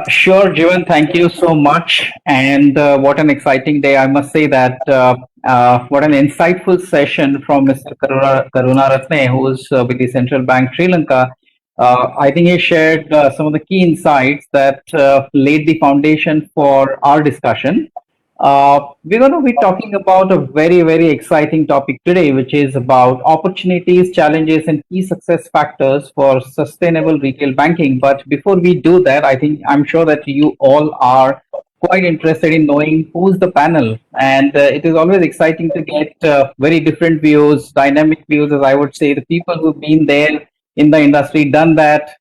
Sure, Jivan, thank you so much. And what an exciting day. I must say that what an insightful session from Mr. Karuna Ratne, who's with the Central Bank Sri Lanka. I think he shared some of the key insights that laid the foundation for our discussion. We're going to be talking about a very, very exciting topic today, which is about opportunities, challenges, and key success factors for sustainable retail banking. But before we do that, I'm sure that you all are quite interested in knowing who's the panel. And it is always exciting to get very different views, dynamic views, as I would say, the people who've been there in the industry, done that,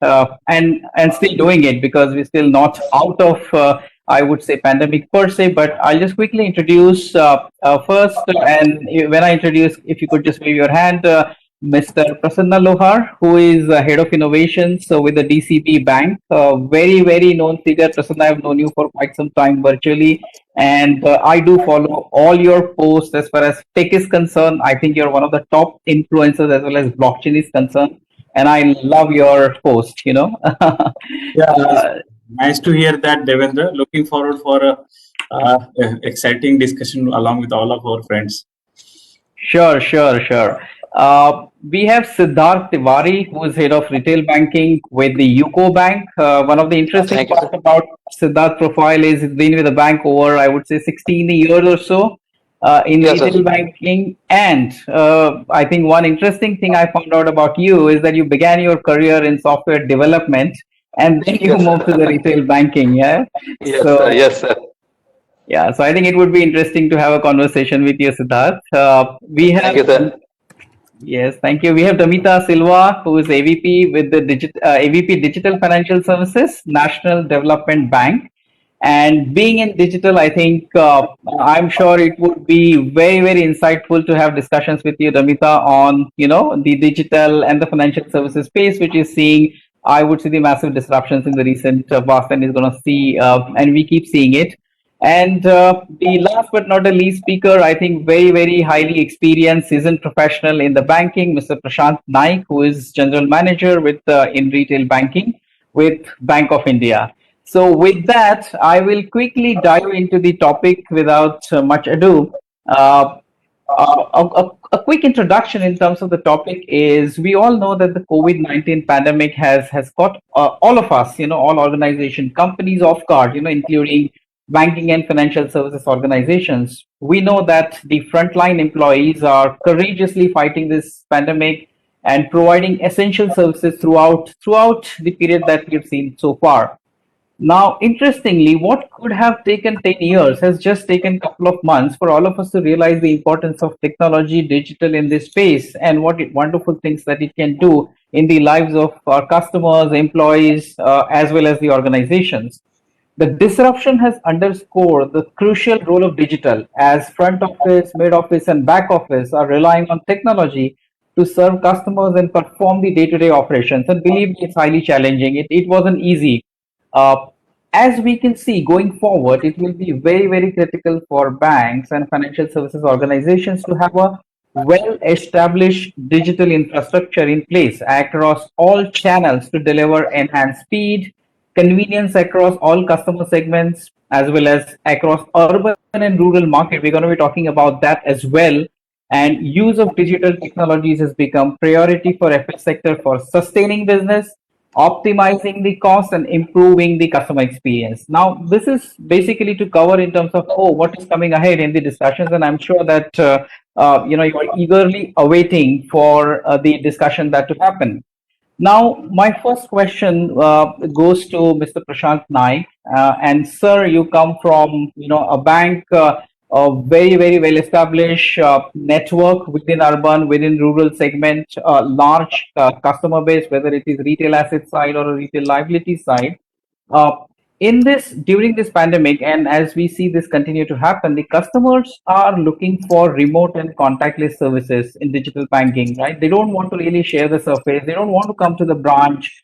and still doing it because we're still not out of I would say pandemic per se, but I'll just quickly introduce first. And when I introduce, if you could just wave your hand, Mr. Prasanna Lohar, who is head of innovations with the DCB Bank. Very, very known figure. Prasanna, I've known you for quite some time virtually, and I do follow all your posts as far as tech is concerned. I think you're one of the top influencers as well as blockchain is concerned, and I love your post. Yeah, nice to hear that, Devendra. Looking forward for a exciting discussion along with all of our friends. Sure. We have Siddharth Tiwari, who is head of retail banking with the UCO Bank. One of the interesting Thank you, parts sir. about Siddharth profile is he's been with the bank over, I would say, 16 years or so in Yes, sir. retail banking. And I think one interesting thing I found out about you is that you began your career in software development and then you Yes, moved to sir. the retail banking. Yeah. Yes, sir. So Yes, sir. yeah, so I think it would be interesting to have a conversation with you, Siddharth. We Thank have you, sir. Yes, thank you. We have Damita Silva, who is AVP with the AVP Digital Financial Services, National Development Bank. And being in digital, I think I'm sure it would be very, very insightful to have discussions with you, Damita, on the digital and the financial services space, which is seeing, I would say, the massive disruptions in the recent past, and is going to see, and we keep seeing it. And the last but not the least speaker, I think very, very highly experienced, seasoned professional in the banking, Mr. Prashant Naik, who is general manager with in retail banking with Bank of India. So with that, I will quickly dive into the topic without much ado. Uh, a quick introduction in terms of the topic is we all know that the COVID-19 pandemic has caught all of us, all organization companies off guard, including banking and financial services organizations. We know that the frontline employees are courageously fighting this pandemic and providing essential services throughout the period that we've seen so far. Now, interestingly, what could have taken 10 years has just taken a couple of months for all of us to realize the importance of technology, digital in this space, and what wonderful things that it can do in the lives of our customers, employees, as well as the organizations. The disruption has underscored the crucial role of digital as front office, mid office, and back office are relying on technology to serve customers and perform the day to day operations. And believe me, it's highly challenging. It wasn't easy. Uh, as we can see going forward, it will be very, very critical for banks and financial services organizations to have a well established digital infrastructure in place across all channels to deliver enhanced speed, convenience across all customer segments, as well as across urban and rural market. We're going to be talking about that as well. And use of digital technologies has become priority for FS sector for sustaining business, optimizing the cost, and improving the customer experience. Now, this is basically to cover in terms of what is coming ahead in the discussions, and I'm sure that you are eagerly awaiting for the discussion that to happen. Now, my first question goes to Mr. Prashant Naik, and sir, you come from a bank, a very very well established network within urban, within rural segment, large customer base, whether it is retail asset side or a retail liability side. Uh, in this during this pandemic, and as we see this continue to happen, the customers are looking for remote and contactless services in digital banking, right? They don't want to really share the surface. They don't want to come to the branch.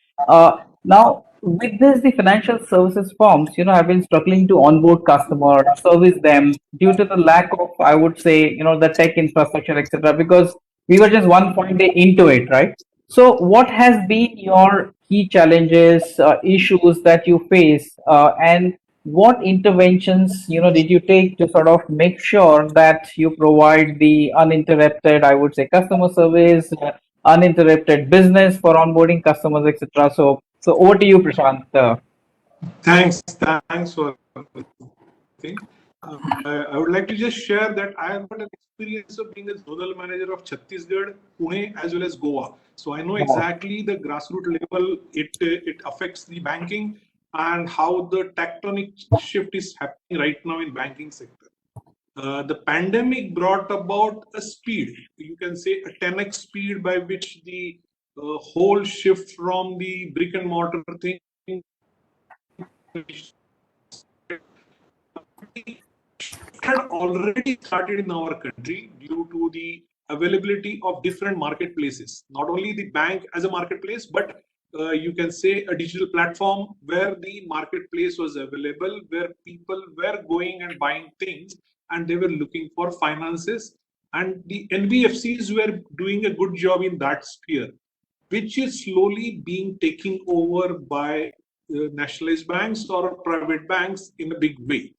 Now, with this, the financial services firms, have been struggling to onboard customers, service them due to the lack of, I would say, the tech infrastructure, etc. Because we were just 1 point into it, right? So, what has been your key challenges, issues that you face, and what interventions did you take to sort of make sure that you provide the uninterrupted, I would say, customer service, uninterrupted business for onboarding customers, etc. So over to you, Prashant. Thanks for the thing. I would like to just share that I have got an experience of being a zonal manager of Chhattisgarh, Pune, as well as Goa. So I know exactly the grassroots level it affects the banking and how the tectonic shift is happening right now in banking sector. The pandemic brought about a speed, you can say a 10x speed by which the whole shift from the brick and mortar thing had already started in our country due to the availability of different marketplaces. Not only the bank as a marketplace, but you can say a digital platform where the marketplace was available, where people were going and buying things and they were looking for finances. And the NBFCs were doing a good job in that sphere, which is slowly being taken over by nationalized banks or private banks in a big way.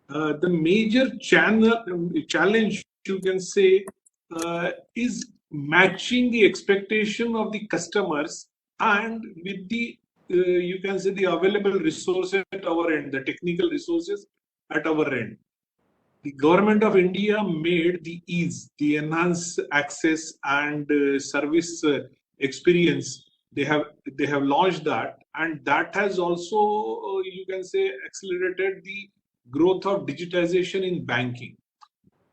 The major challenge, you can say, is matching the expectation of the customers and with the, you can say, the available resources at our end, the technical resources at our end. The government of India made the ease, the enhanced access and service experience. They have launched that, and that has also, you can say, accelerated the growth of digitization in banking.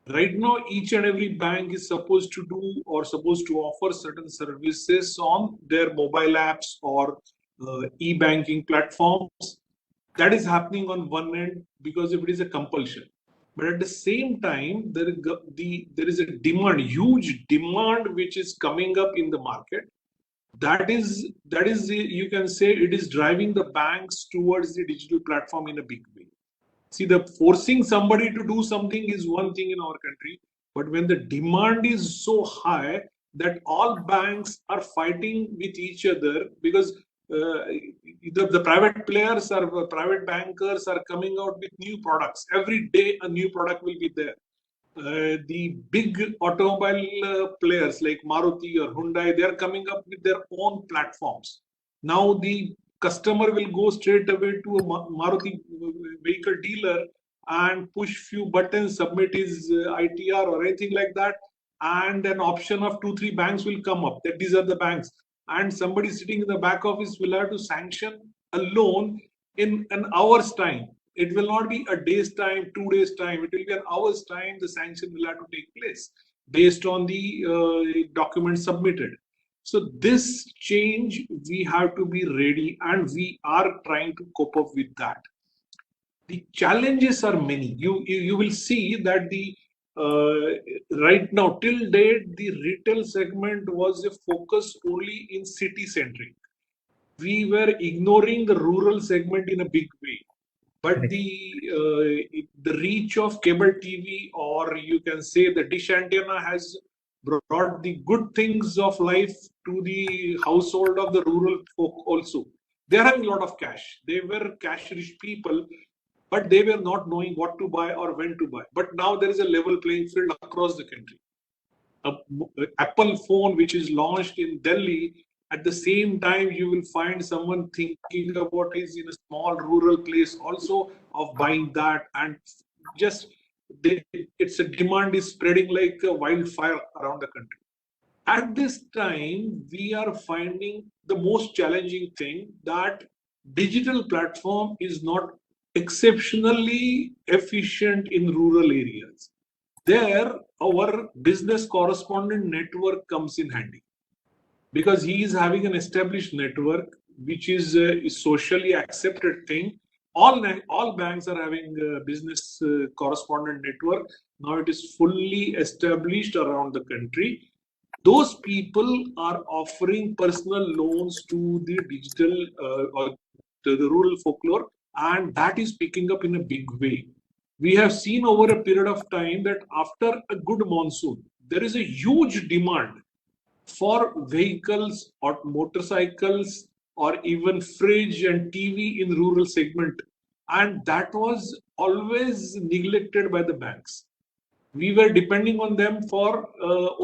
Right now, each and every bank is supposed to do or supposed to offer certain services on their mobile apps or e-banking platforms. That is happening on one end because it is a compulsion. But at the same time, there is a demand, huge demand, which is coming up in the market. That is you can say it is driving the banks towards the digital platform in a big way. See, the forcing somebody to do something is one thing in our country, but when the demand is so high that all banks are fighting with each other because the private players or private bankers are coming out with new products. Every day a new product will be there. The big automobile players like Maruti or Hyundai, they are coming up with their own platforms. Now the customer will go straight away to a Maruti vehicle dealer and push few buttons, submit his ITR or anything like that, and an option of 2-3 banks will come up that these are the banks, and somebody sitting in the back office will have to sanction a loan in an hour's time. It will not be a day's time, 2 days time. It will be an hour's time. The sanction will have to take place based on the documents submitted. So this change, we have to be ready, and we are trying to cope up with that. The challenges are many. You will see that the right now till date the retail segment was a focus only in city centric. We were ignoring the rural segment in a big way. But the reach of cable TV, or you can say the dish antenna, has brought the good things of life to the household of the rural folk also. They are having a lot of cash. They were cash-rich people, but they were not knowing what to buy or when to buy. But now there is a level playing field across the country. Apple phone, which is launched in Delhi, at the same time, you will find someone thinking about is in a small rural place also of buying that, and just it's a demand is spreading like a wildfire around the country. At this time, we are finding the most challenging thing that digital platform is not exceptionally efficient in rural areas. There, our business correspondent network comes in handy, because he is having an established network, which is a socially accepted thing. All banks are having a business correspondent network. Now it is fully established around the country. Those people are offering personal loans to the digital or to the rural folklore, and that is picking up in a big way. We have seen over a period of time that after a good monsoon, there is a huge demand for vehicles or motorcycles or even fridge and TV in rural segment. And that was always neglected by the banks. We were depending on them for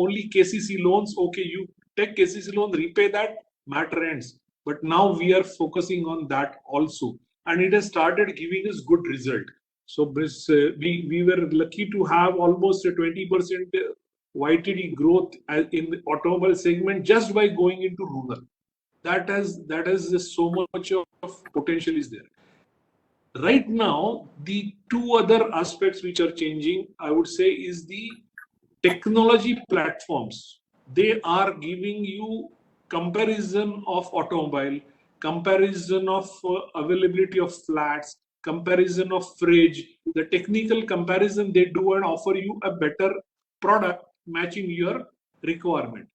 only KCC loans. Okay, you take KCC loan, repay that, matter ends. But now we are focusing on that also, and it has started giving us good result. So we were lucky to have almost a 20% YTD growth in the automobile segment just by going into rural. That has so much of potential is there. Right now, the two other aspects which are changing, I would say, is the technology platforms. They are giving you comparison of automobile, comparison of availability of flats, comparison of fridge, the technical comparison they do and offer you a better product matching your requirement.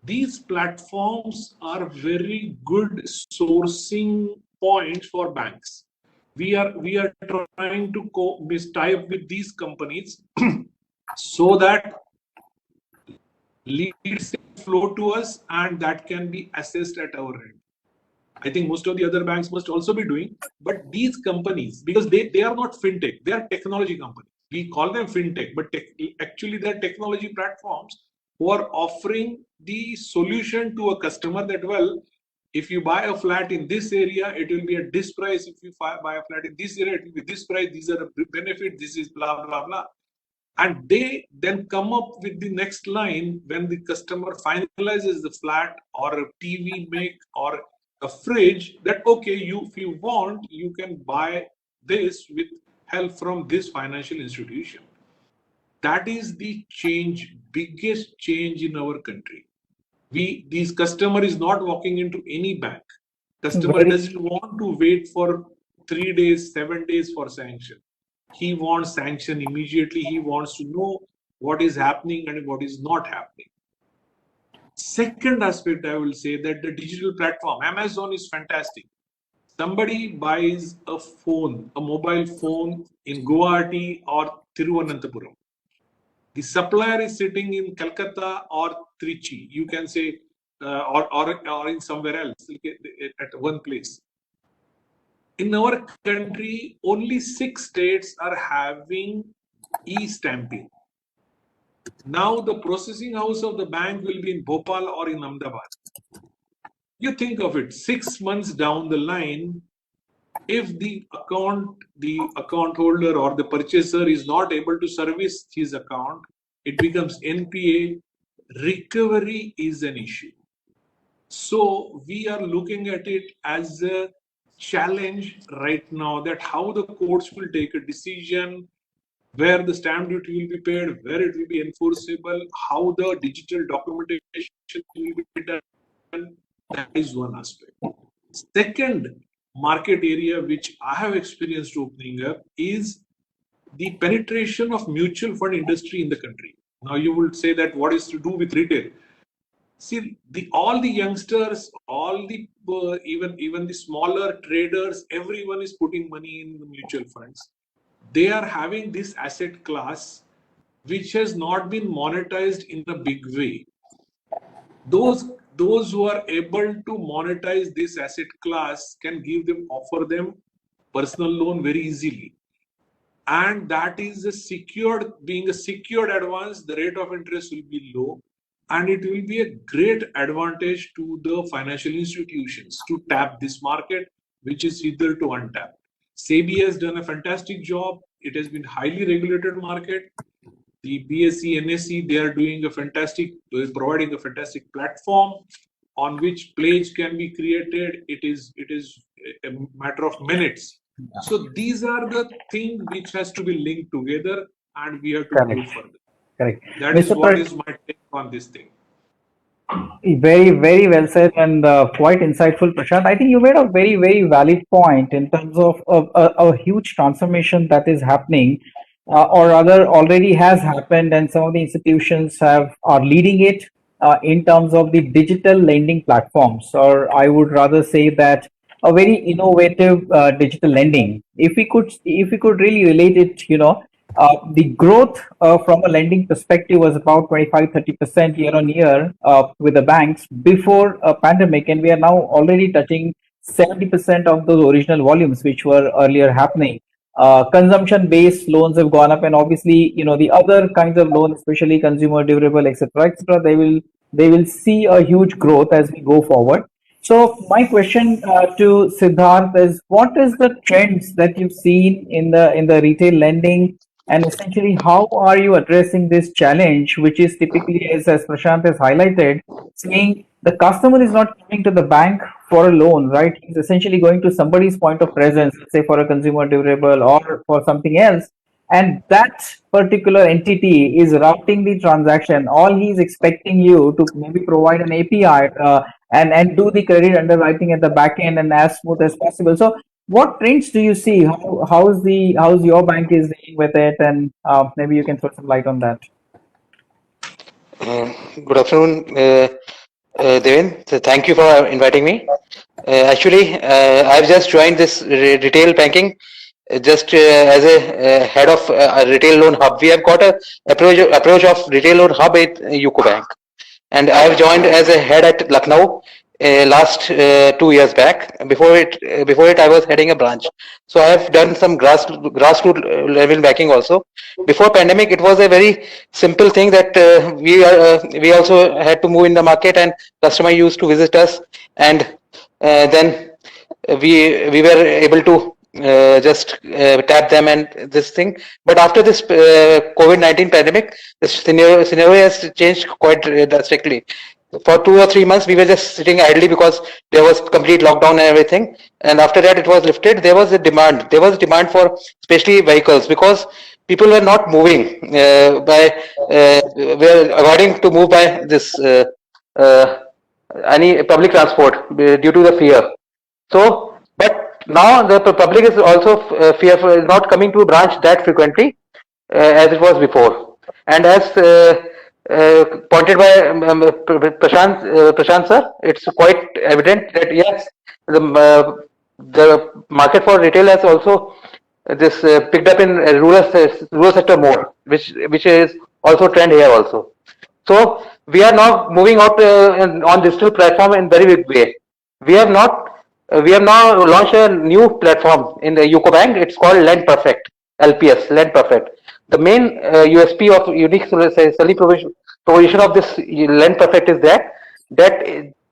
These platforms are very good sourcing points for banks. We are trying to tie up with these companies so that leads flow to us and that can be assessed at our end. I think most of the other banks must also be doing, but these companies, because they are not fintech, they are technology companies. We call them fintech, but actually they're technology platforms who are offering the solution to a customer that, well, if you buy a flat in this area, it will be at this price. If you buy a flat in this area, it will be this price. These are the benefits. This is blah, blah, blah. And they then come up with the next line when the customer finalizes the flat or a TV make or a fridge, that, okay, if you want, you can buy this with help from this financial institution. That is the change, biggest change in our country. This customer is not walking into any bank. Customer doesn't want to wait for 3 days, 7 days for sanction. He wants sanction immediately. He wants to know what is happening and what is not happening. Second aspect, I will say that the digital platform, Amazon is fantastic. Somebody buys a phone, a mobile phone in Guwahati or Thiruvananthapuram. The supplier is sitting in Calcutta or Trichy, you can say, or in somewhere else, at one place. In our country, only 6 states are having e-stamping. Now the processing house of the bank will be in Bhopal or in Ahmedabad. You think of it, 6 months down the line, if the account holder or the purchaser is not able to service his account, it becomes NPA. Recovery is an issue. So we are looking at it as a challenge right now, that how the courts will take a decision, where the stamp duty will be paid, where it will be enforceable, how the digital documentation will be done. That is one aspect. Second market area which I have experienced opening up is the penetration of mutual fund industry in the country. Now you will say that what is to do with retail? See, all the youngsters, all the even the smaller traders, everyone is putting money in the mutual funds. They are having this asset class which has not been monetized in a big way. Those who are able to monetize this asset class can offer them personal loan very easily. And that is being a secured advance, the rate of interest will be low. And it will be a great advantage to the financial institutions to tap this market, which is hitherto untapped. SEBI has done a fantastic job. It has been highly regulated market. The BSE, NSE, they are doing providing a fantastic platform on which pledge can be created. It is a matter of minutes. So these are the things which has to be linked together, and we have to move further. Correct. That is what is my take on this thing. Very, very well said and quite insightful, Prashant. I think you made a very, very valid point in terms of a huge transformation that is happening, or rather already has happened, and some of the institutions are leading it in terms of the digital lending platforms, or I would rather say that a very innovative digital lending. If we could really relate it, the growth from a lending perspective was about 25-30% year on year with the banks before a pandemic, and we are now already touching 70% of those original volumes which were earlier happening. Consumption-based loans have gone up, and obviously, the other kinds of loans, especially consumer durable, etc., they will see a huge growth as we go forward. So my question to Siddharth is, what is the trends that you've seen in the retail lending, and essentially how are you addressing this challenge, which is typically, as Prashant has highlighted, saying the customer is not coming to the bank for a loan, right? He's essentially going to somebody's point of presence, let's say for a consumer durable or for something else, and that particular entity is routing the transaction. All he's expecting you to maybe provide an API and do the credit underwriting at the back end and as smooth as possible. So what trends do you see? How's your bank is dealing with it, and maybe you can throw some light on that. Good afternoon, Devin. So thank you for inviting me. Actually, I've just joined this retail banking just as a head of a retail loan hub. We have got a approach of retail loan hub at UCO Bank, and I've joined as a head at Lucknow last 2 years back. Before it, I was heading a branch. So I have done some grassroots level banking also. Before pandemic, it was a very simple thing that we also had to move in the market, and customer used to visit us, and then we were able to just tap them and this thing. But after this COVID-19 pandemic, the scenario has changed quite drastically. For 2 or 3 months, we were just sitting idly because there was complete lockdown and everything. And after that, it was lifted. There was a demand. There was a demand for especially vehicles, because people were not moving were avoiding to move by this any public transport due to the fear. So, but now the public is also fearful, is not coming to a branch that frequently as it was before. And as pointed by Prashant sir, it's quite evident that yes, the market for retail has also this picked up in rural sector more, which is also trend here also. So we are now moving out on digital platform in very big way. We have now launched a new platform in the UCO Bank. It's called Lend Perfect, LPS, Lend Perfect. The main USP of unique selling provision of this Lend Perfect is that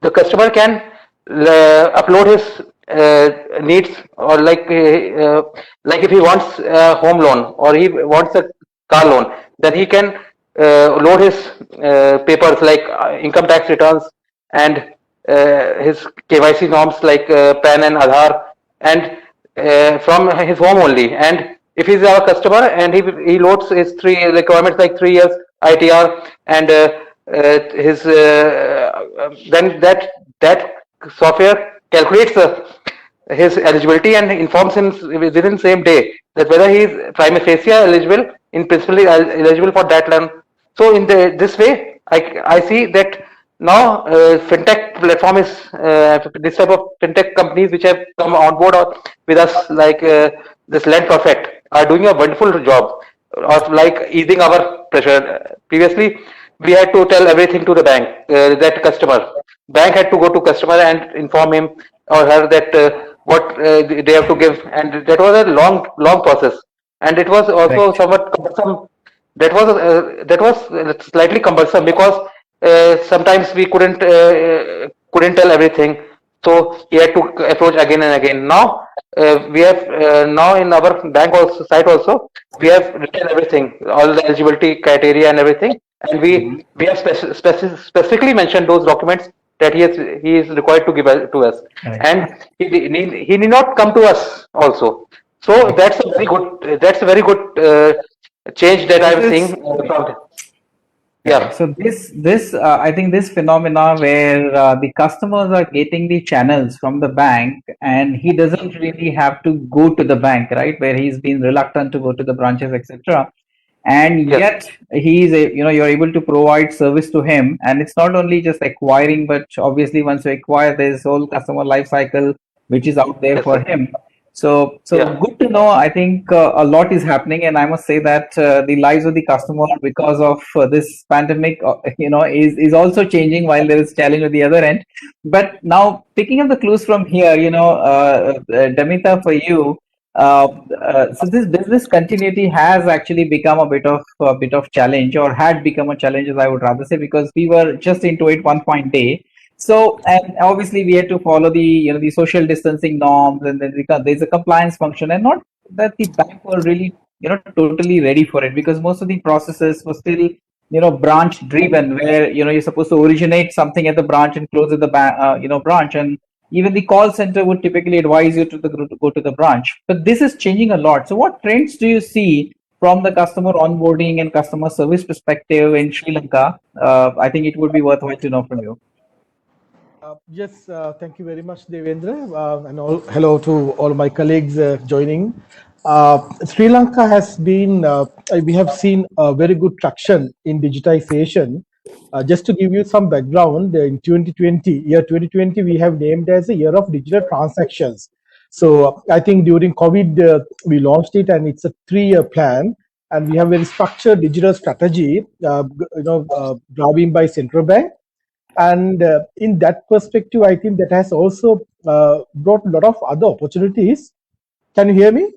the customer can upload his needs, or like if he wants a home loan or he wants a car loan, then he can load his papers like income tax returns and his KYC norms like PAN and Aadhaar, and from his home only. And if he's our customer and he loads his 3 requirements like 3 years ITR and his then that software calculates his eligibility and informs him within same day that whether he is prima facie eligible, in principle eligible for that loan. So in this way, I see that now fintech platform is this type of fintech companies which have come on board with us, like this Lend Perfect, are doing a wonderful job of like easing our pressure. Previously, we had to tell everything to the bank, that customer. Bank had to go to customer and inform him or her that what they have to give, and that was a long process, and it was also Right. somewhat cumbersome. That was slightly cumbersome because sometimes we couldn't tell everything, so he had to approach again and again. Now we have now in our bank also site also we have written everything, all the eligibility criteria and everything, and we have specifically mentioned those documents that he is required to give to us, Right. and he need not come to us also. So that's a very good change that I'm This is- seeing from. Yeah. So this I think this phenomena where the customers are getting the channels from the bank, and he doesn't really have to go to the bank, right? Where he's been reluctant to go to the branches, etc. And Yes. yet you're able to provide service to him, and it's not only just acquiring, but obviously once you acquire, there's whole customer life cycle which is out there Yes, for sir. him. So Yeah. good to know. I think a lot is happening, and I must say that the lives of the customer because of this pandemic, is also changing. While there is challenge at the other end, but now picking up the clues from here, Damita, for you, so this business continuity has actually become a bit of challenge, or had become a challenge, as I would rather say, because we were just into it one point day. So, and obviously we had to follow the social distancing norms, and then there's a compliance function, and not that the bank were really totally ready for it, because most of the processes were still branch driven, where you're supposed to originate something at the branch and close at the branch, and even the call center would typically advise you to go to the branch. But this is changing a lot. So, what trends do you see from the customer onboarding and customer service perspective in Sri Lanka? I think it would be worthwhile to know from you. Yes, thank you very much, Devendra, and hello to all my colleagues joining. Sri Lanka has been, we have seen a very good traction in digitization. Just to give you some background, in 2020, we have named as a year of digital transactions. So I think during COVID, we launched it, and it's a 3-year plan, and we have very structured digital strategy, driving by central bank. And in that perspective, I think that has also brought a lot of other opportunities. Can you hear me?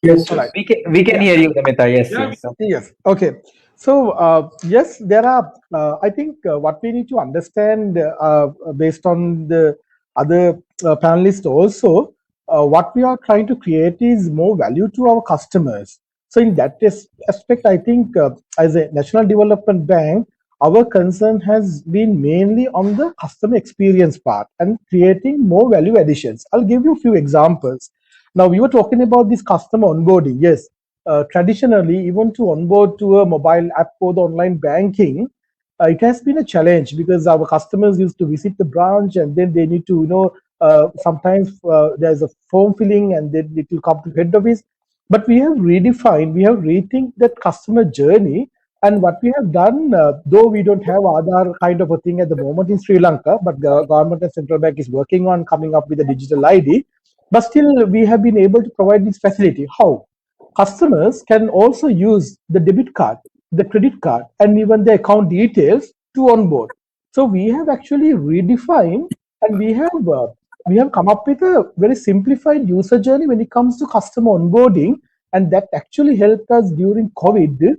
Yes. All right. We can hear you, Damita. Yes, Yeah, yes. Yes. Okay. So yes, there are. I think what we need to understand, based on the other panelists also, what we are trying to create is more value to our customers. So in that aspect, I think as a national development bank, our concern has been mainly on the customer experience part and creating more value additions. I'll give you a few examples. Now, we were talking about this customer onboarding. Yes, traditionally, even to onboard to a mobile app for the online banking, it has been a challenge because our customers used to visit the branch, and then they need to, sometimes there's a form filling, and then it will come to head office. But we have redefined, we have rethink that customer journey. And what we have done, though we don't have Aadhaar kind of a thing at the moment in Sri Lanka, but the government and central bank is working on coming up with a digital ID. But still, we have been able to provide this facility. How? Customers can also use the debit card, the credit card, and even the account details to onboard. So we have actually redefined, and we have come up with a very simplified user journey when it comes to customer onboarding, and that actually helped us during COVID.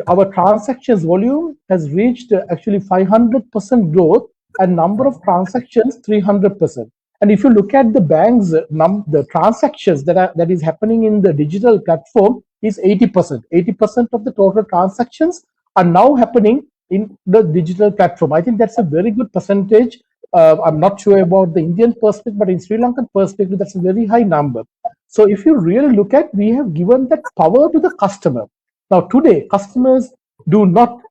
Our transactions volume has reached actually 500% growth, and number of transactions 300%. And if you look at the bank's the transactions that is happening in the digital platform is 80%. 80% of the total transactions are now happening in the digital platform. I think that's a very good percentage. I'm not sure about the Indian perspective, but in Sri Lankan perspective, that's a very high number. So if you really look at, we have given that power to the customer. Now today, customers do not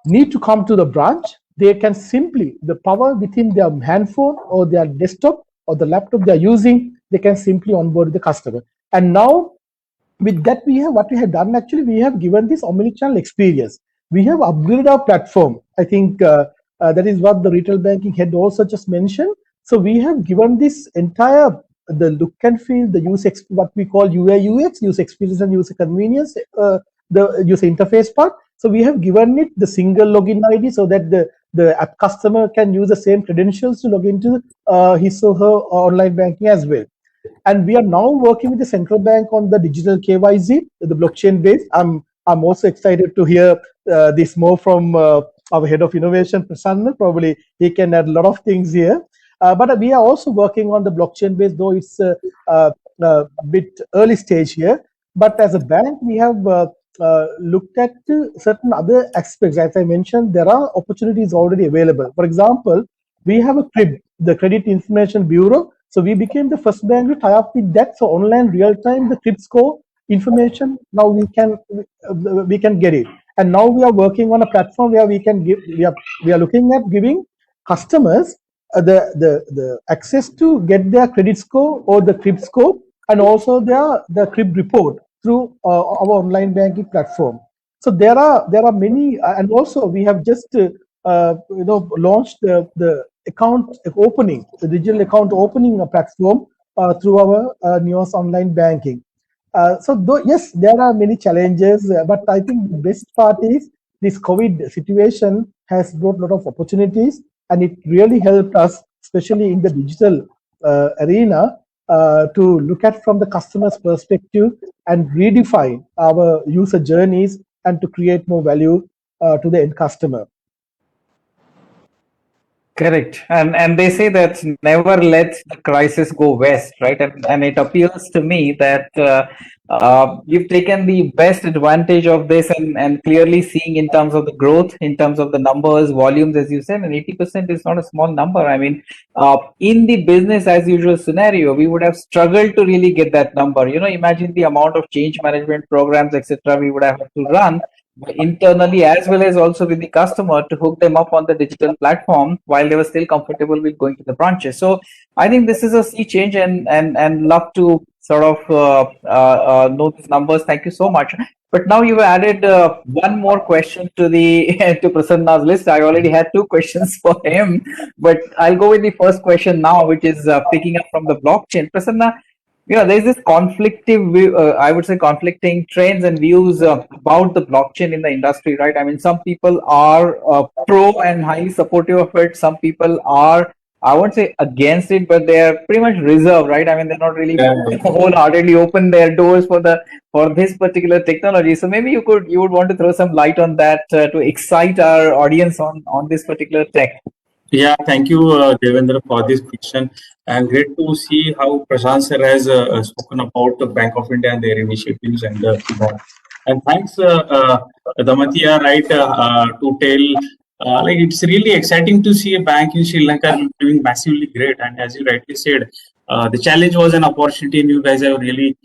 need to come to the branch. They can simply, the power within their handphone or their desktop or the laptop they're using, they can simply onboard the customer. And now with that, what we have done, actually, we have given this omnichannel experience. We have upgraded our platform. I think that is what the retail banking head also just mentioned. So we have given this entire, the look and feel, the what we call UI UX, user experience and user convenience, the user interface part. So we have given it the single login ID so that the app customer can use the same credentials to log into his or her online banking as well. And we are now working with the central bank on the digital KYC, the blockchain based. I'm also excited to hear this more from our head of innovation, Prasanna. Probably he can add a lot of things here. But we are also working on the blockchain based, though it's a bit early stage here. But as a bank, we have looked at certain other aspects. As I mentioned, there are opportunities already available. For example, we have a CRIB, the Credit Information Bureau. So we became the first bank to tie up with that. So online real time, the CRIB score information, now we can get it. And now we are working on a platform where we can give, we are looking at giving customers the access to get their credit score or the CRIB score, and also the CRIB report through our online banking platform. So there are many, and also we have just launched the account opening, the digital account opening platform through our Neos online banking. Yes, there are many challenges, but I think the best part is this COVID situation has brought a lot of opportunities, and it really helped us, especially in the digital arena, to look at from the customer's perspective and redefine our user journeys and to create more value to the end customer. Correct. And they say that never let the crisis go west, right? And it appears to me that you've taken the best advantage of this and clearly seeing in terms of the growth, in terms of the numbers, volumes, as you said, and 80% is not a small number. I mean, in the business as usual scenario, we would have struggled to really get that number. You know, imagine the amount of change management programs, etc., we would have had to run internally as well as also with the customer to hook them up on the digital platform while they were still comfortable with going to the branches. So I think this is a sea change, and love to sort of know these numbers. Thank you so much. But now you've added one more question to the to Prasanna's list. I already had two questions for him, but I'll go with the first question now, which is picking up from the blockchain. Prasanna, there's this I would say conflicting trends and views about the blockchain in the industry, right? I mean, some people are pro and highly supportive of it. Some people are, I won't say against it, but they're pretty much reserved, right? I mean, they're not really wholeheartedly open their doors for this particular technology. So maybe you would want to throw some light on that to excite our audience on this particular tech. Yeah, thank you, Devendra, for this question. And great to see how Prashant sir has spoken about the Bank of India and their initiatives and thanks, Damatia, right, to tell. Like it's really exciting to see a bank in Sri Lanka doing massively great. And as you rightly said, the challenge was an opportunity, and you guys are really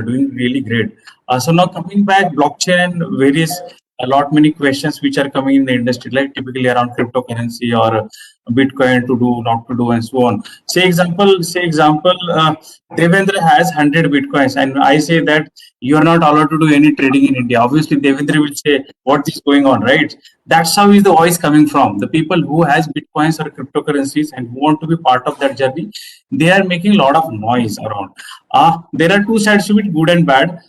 doing really great. So now coming back, blockchain, many questions which are coming in the industry, like typically around cryptocurrency or Bitcoin, to do, not to do, and so on. Say example, Devendra has 100 Bitcoins, and I say that you are not allowed to do any trading in India. Obviously, Devendra will say, what is going on, right? That's how is the voice coming from. The people who has Bitcoins or cryptocurrencies and who want to be part of that journey, they are making a lot of noise around. There are two sides to it, good and bad.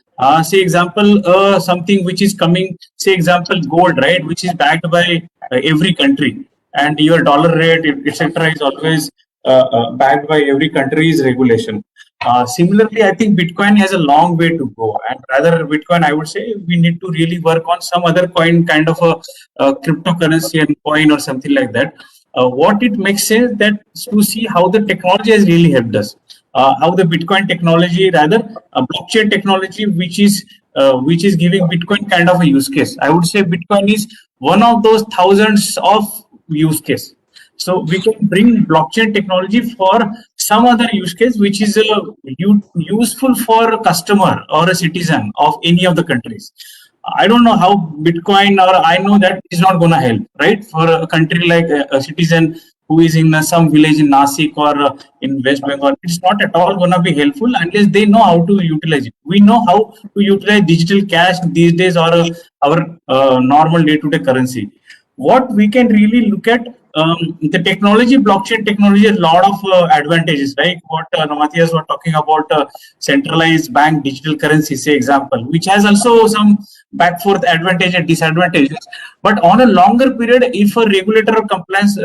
Say example, something which is coming, say example, gold, right, which is backed by every country, and your dollar rate, etc., is always backed by every country's regulation. Similarly, I think Bitcoin has a long way to go, and rather Bitcoin, I would say we need to really work on some other coin, kind of a cryptocurrency and coin or something like that. What it makes sense that to see how the technology has really helped us. How the Bitcoin technology, rather a blockchain technology, which is giving Bitcoin kind of a use case. I would say Bitcoin is one of those thousands of use case. So we can bring blockchain technology for some other use case, which is useful for a customer or a citizen of any of the countries. I don't know how Bitcoin, or I know that is not going to help, right? For a country like a citizen who is in some village in Nasik or in West Bengal, it's not at all going to be helpful unless they know how to utilize it. We know how to utilize digital cash these days, or our normal day-to-day currency. What we can really look at, the technology, blockchain technology, has a lot of advantages, right? What Namathias was talking about, centralized bank digital currency, say example, which has also some back forth advantage and disadvantages. But on a longer period, if a regulator or compliance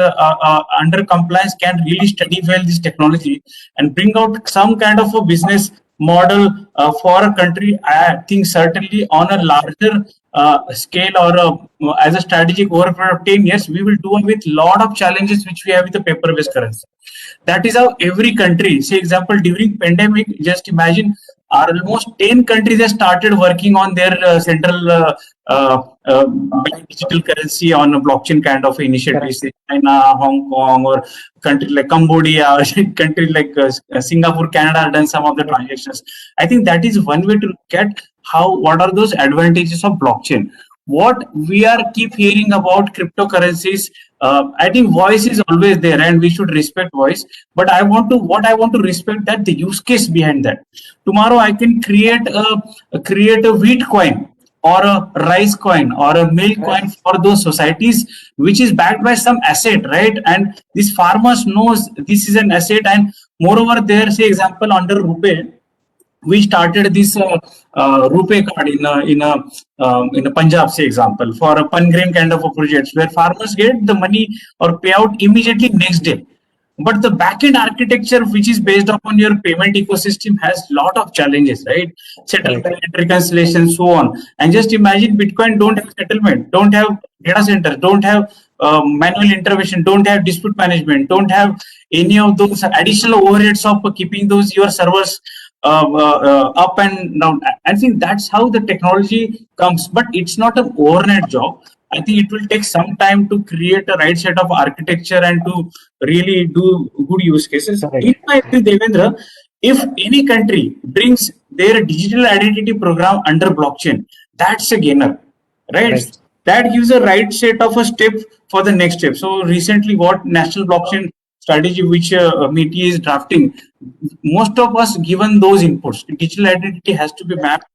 under compliance can really study well this technology and bring out some kind of a business model for a country, I think certainly on a larger scale, or as a strategic over a period of 10 years, we will do with a lot of challenges which we have with the paper-based currency. That is how every country, say example, during pandemic, just imagine, almost 10 countries have started working on their central digital currency on a blockchain kind of initiative. Say China, Hong Kong, or country like Cambodia, or country like Singapore, Canada have done some of the transactions. I think that is one way to look at what are those advantages of blockchain. What we keep hearing about cryptocurrencies, I think voice is always there, and we should respect voice. But I want to respect that the use case behind that. Tomorrow I can create a wheat coin, or a rice coin or a milk coin for those societies, which is backed by some asset, right? And these farmers knows this is an asset, and moreover, there, say example under RuPay, we started this RuPay card in a Punjab, say example, for a Pangrain kind of a project where farmers get the money or payout immediately next day. But the backend architecture, which is based upon your payment ecosystem, has lot of challenges, right? Settlement, reconciliation, so on. And just imagine Bitcoin don't have settlement, don't have data centers, don't have manual intervention, don't have dispute management, don't have any of those additional overheads of keeping those your servers up and down. I think that's how the technology comes, but it's not an overnight job. I think it will take some time to create a right set of architecture and to really do good use cases. In my view, Devendra, if any country brings their digital identity program under blockchain, that's a gainer, right? That gives a right set of a step for the next step. So recently, what national blockchain strategy which MITI is drafting, most of us given those inputs. Digital identity has to be mapped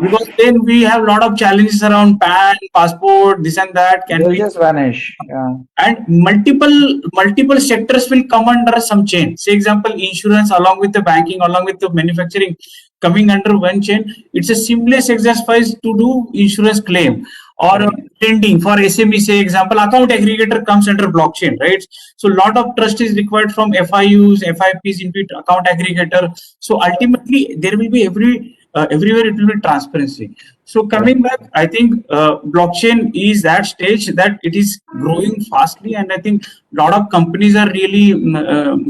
because then we have a lot of challenges around PAN, passport, this and that. They'll just vanish. Yeah. And multiple sectors will come under some chain. Say example, insurance along with the banking, along with the manufacturing coming under one chain. It's a seamless exercise to do insurance claim or lending for SME. Say example, account aggregator comes under blockchain, right? So a lot of trust is required from FIUs, FIPs into account aggregator. So ultimately, there will be everywhere it will be transparency. So coming back, I think blockchain is that stage that it is growing fastly, and I think a lot of companies are really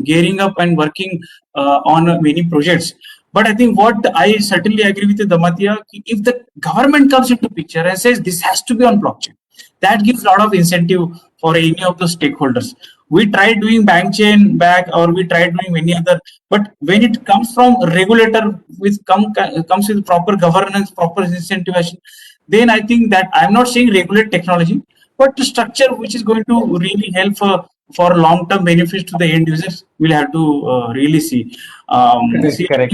gearing up and working on many projects. But I think what I certainly agree with Damatia, if the government comes into picture and says this has to be on blockchain, that gives a lot of incentive for any of the stakeholders. We tried doing bank chain back, or we tried doing many other, but when it comes from regulator comes with proper governance, proper incentivization, then I think that I'm not saying regulate technology, but the structure which is going to really help for long-term benefits to the end users, we'll have to really see. Correct.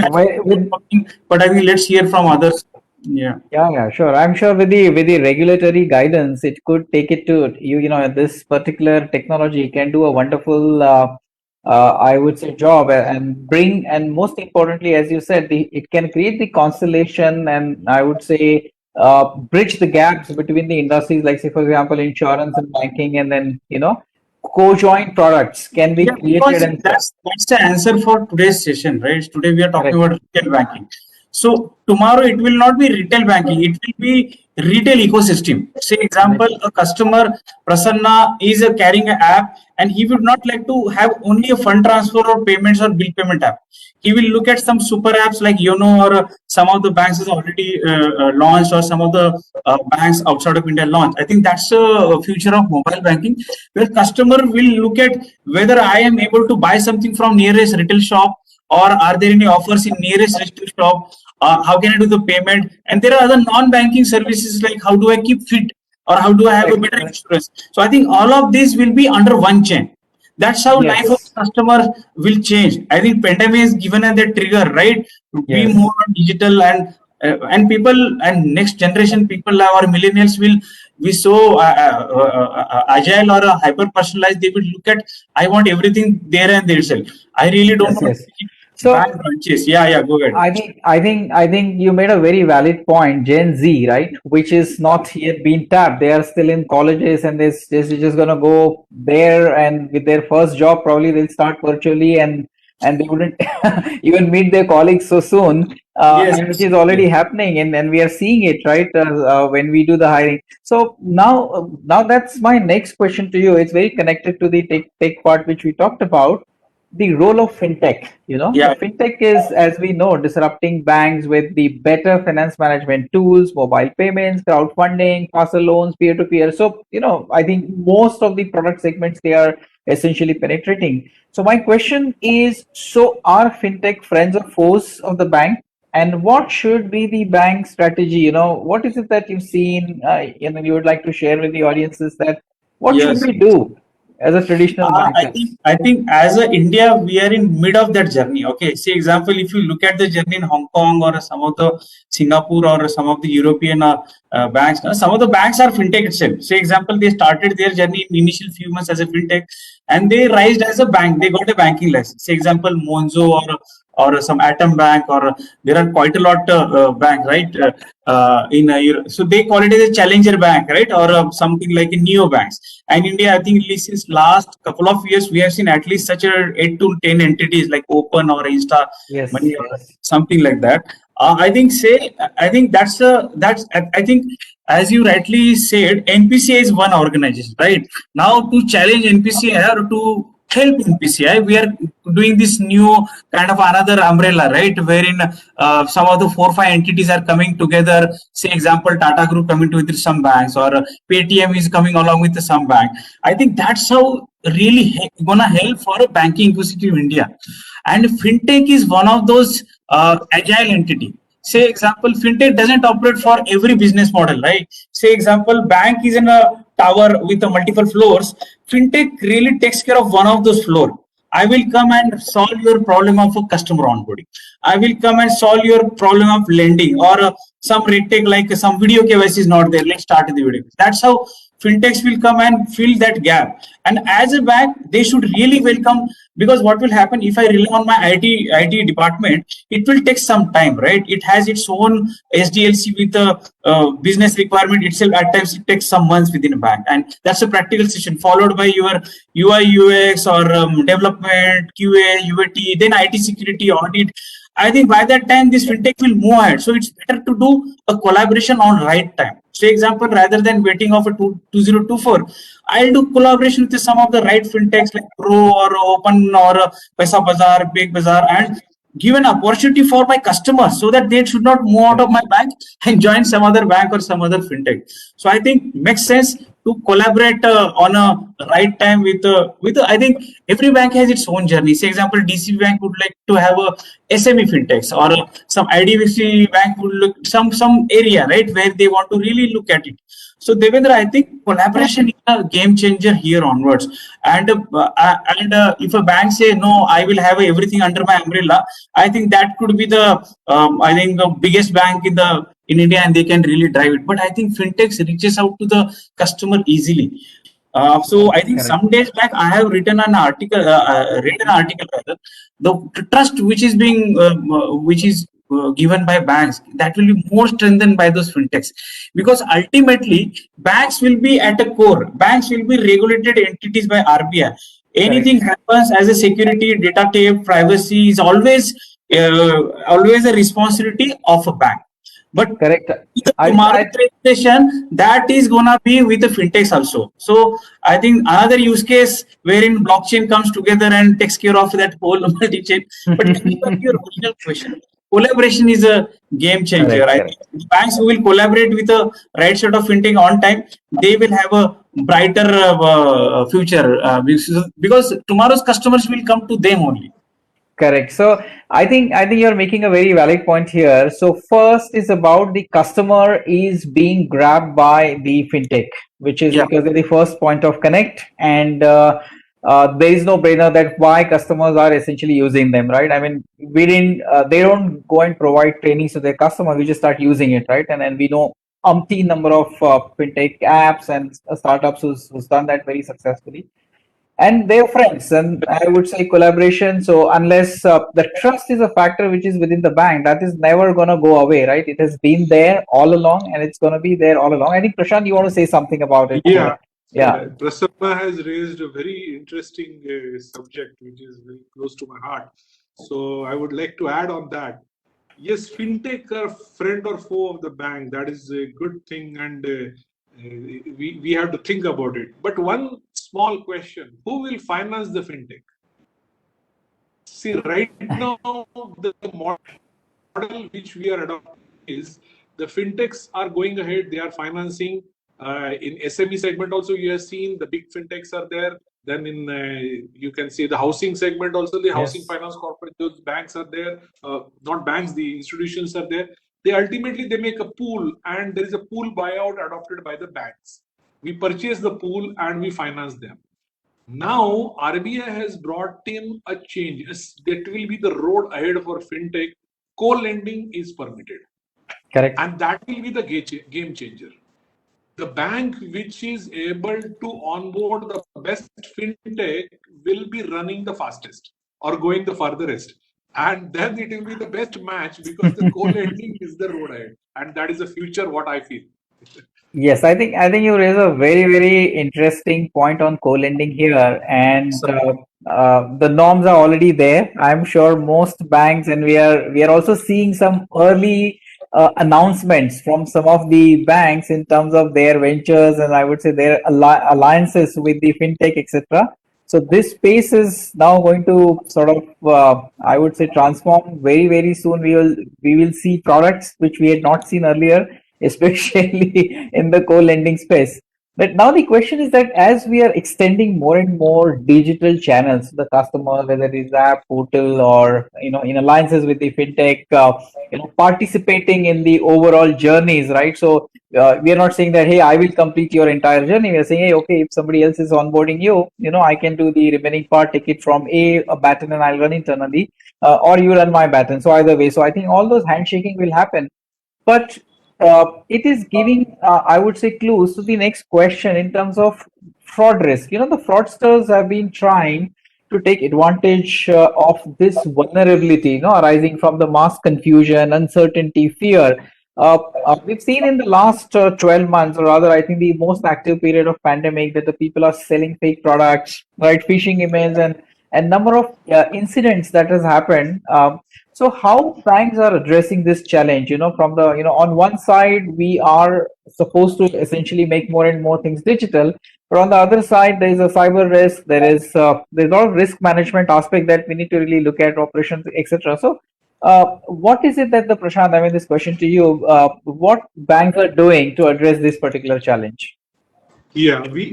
But I think let's hear from others. Yeah, Sure. I'm sure with the regulatory guidance, it could take it to this particular technology can do a wonderful I would say job and most importantly, as you said, it can create the constellation, and I would say bridge the gaps between the industries, like say for example insurance and banking, and then co-joint products can be created. And that's the answer for today's session, right? Today we are talking about retail banking. So tomorrow it will not be retail banking, it will be retail ecosystem. Say example, a customer, Prasanna, is carrying an app, and he would not like to have only a fund transfer or payments or bill payment app. He will look at some super apps like YONO, or some of the banks has already launched, or some of the banks outside of India launched. I think that's the future of mobile banking, where customer will look at whether I am able to buy something from nearest retail shop, or are there any offers in nearest retail shop. How can I do the payment? And there are other non-banking services like how do I keep fit, or how do I have a better insurance? So I think all of these will be under one chain. That's how life of customer will change. I think pandemic has given us that trigger, right? To be more on digital, and people and next generation people, our millennials, will be so agile or hyper personalized. They will look at, I want everything there and there itself. I really don't want so go ahead. I think you made a very valid point. Gen Z, right, which is not yet been tapped. They are still in colleges, and they're just gonna go there, and with their first job probably they'll start virtually, and they wouldn't even meet their colleagues so soon, which is already happening, and we are seeing it, right, when we do the hiring. So now that's my next question to you. It's very connected to the tech part which we talked about. The role of fintech, fintech is, as we know, disrupting banks with the better finance management tools, mobile payments, crowdfunding, faster loans, peer-to-peer. So, I think most of the product segments they are essentially penetrating. So my question is, so are fintech friends or foes of the bank? And what should be the bank strategy? What is it that you've seen, you would like to share with the audiences, that what should we do? as a traditional banker? I think as a India, we are in mid of that journey. Okay, say example, if you look at the journey in Hong Kong or some of the Singapore or some of the European banks, some of the banks are fintech itself. Say example, they started their journey in initial few months as a fintech, and they rised as a bank. They got a banking license. Say example, Monzo or some Atom Bank, or there are quite a lot bank, right? So they call it as a challenger bank, right, or something like a neo banks. And India, I think, at least since last couple of years, we have seen at least such a 8 to 10 entities like Open or Insta Yes, Money or yes. something like that. I think I think, as you rightly said, NPCI is one organization, right? Now to challenge NPCI or to help NPCI, we are doing this new kind of another umbrella, right? Wherein some of the 4 or 5 entities are coming together. Say example, Tata Group coming to with some banks, or Paytm is coming along with some bank. I think that's how really gonna help for a banking ecosystem in India. And fintech is one of those agile entity. Say example, fintech doesn't operate for every business model, right? Say example, bank is in a tower with a multiple floors. Fintech really takes care of one of those floors. I will come and solve your problem of a customer onboarding. I will come and solve your problem of lending, or some red tag like some video KYC is not there. Let's start the video. That's how fintechs will come and fill that gap. And as a bank, they should really welcome, because what will happen if I rely on my IT department, it will take some time, right? It has its own SDLC with a business requirement itself. At times, it takes some months within a bank, and that's a practical session followed by your UI UX or development, QA, UAT, then IT security audit. I think by that time this fintech will move ahead. So it's better to do a collaboration on right time. Say example, rather than waiting of a 2024, I'll do collaboration with some of the right fintechs like Pro or Open or Paisa Bazaar, Big Bazaar, and give an opportunity for my customers so that they should not move out of my bank and join some other bank or some other fintech. So I think makes sense to collaborate on a right time with I think every bank has its own journey. Say example, DCB Bank would like to have a SME fintechs, or some IDFC Bank would look some area, right, where they want to really look at it. So Devendra, I think collaboration is a game changer here onwards. And if a bank say no, I will have everything under my umbrella, I think that could be the I think the biggest bank in India, and they can really drive it. But I think fintechs reaches out to the customer easily. So I think Correct. some days back I have written an article, rather, the trust which is being which is given by banks, that will be more strengthened by those fintechs, because ultimately banks will be at a core. Banks will be regulated entities by RBI. Anything happens as a security, data tape, privacy is always a responsibility of a bank. But Correct. tomorrow's regulation, that is gonna be with the fintechs also. So I think another use case wherein blockchain comes together and takes care of that whole multi-chain. But coming back to your original question, collaboration is a game changer. I think banks who will collaborate with the right set of fintech on time, they will have a brighter future, because tomorrow's customers will come to them only. Correct. So I think you're making a very valid point here. So first is about the customer is being grabbed by the fintech, which is because they're the first point of connect, and there is no brainer that why customers are essentially using them, right? I mean, they don't go and provide trainings to their customer. We just start using it, right? And then we know umpteen number of fintech apps and startups who's done that very successfully. And they're friends, and I would say collaboration. So unless the trust is a factor which is within the bank, that is never going to go away, right? It has been there all along, and it's going to be there all along. I think Prashant, you want to say something about it? Yeah. Yeah. Prasanna has raised a very interesting subject which is very close to my heart. So I would like to add on that. Yes, fintech are friend or foe of the bank. That is a good thing, and we have to think about it. But one small question: who will finance the fintech? See, right now the model which we are adopting is the fintechs are going ahead. They are financing. In SME segment also, you have seen the big fintechs are there. Then in you can see the housing segment also, the housing finance corporate, those banks are there. Not banks, the institutions are there. They ultimately make a pool, and there is a pool buyout adopted by the banks. We purchase the pool and we finance them. Now, RBI has brought in a change. That will be the road ahead for fintech. Co-lending is permitted, Correct. and that will be the game changer. The bank which is able to onboard the best fintech will be running the fastest or going the furthest. And then it will be the best match because the co-lending is the road ahead. And that is the future, what I feel. Yes, I think you raise a very interesting point on co-lending here, and the norms are already there. I'm sure most banks, and we are also seeing some early announcements from some of the banks in terms of their ventures, and I would say their alliances with the fintech, etc. So this space is now going to sort of, I would say, transform very soon. We will see products which we had not seen earlier, especially in the co-lending space. But now the question is that as we are extending more and more digital channels to the customer, whether it is app, portal, or in alliances with the fintech, participating in the overall journeys, right? So we are not saying that, hey, I will complete your entire journey. We are saying, hey, okay, if somebody else is onboarding you, I can do the remaining part, take it from a baton, and I'll run internally, or you run my baton. So either way, so I think all those handshaking will happen, but it is giving, I would say, clues to the next question in terms of fraud risk. The fraudsters have been trying to take advantage of this vulnerability, arising from the mass confusion, uncertainty, fear. We've seen in the last 12 months, or rather, I think the most active period of pandemic, that the people are selling fake products, right, phishing emails, and number of incidents that has happened. So how banks are addressing this challenge? From the, on one side, we are supposed to essentially make more and more things digital, but on the other side, there is a cyber risk. There's a lot of risk management aspect that we need to really look at, operations, etc. So, what is it that the Prashant? I mean, this question to you. What banks are doing to address this particular challenge? Yeah, we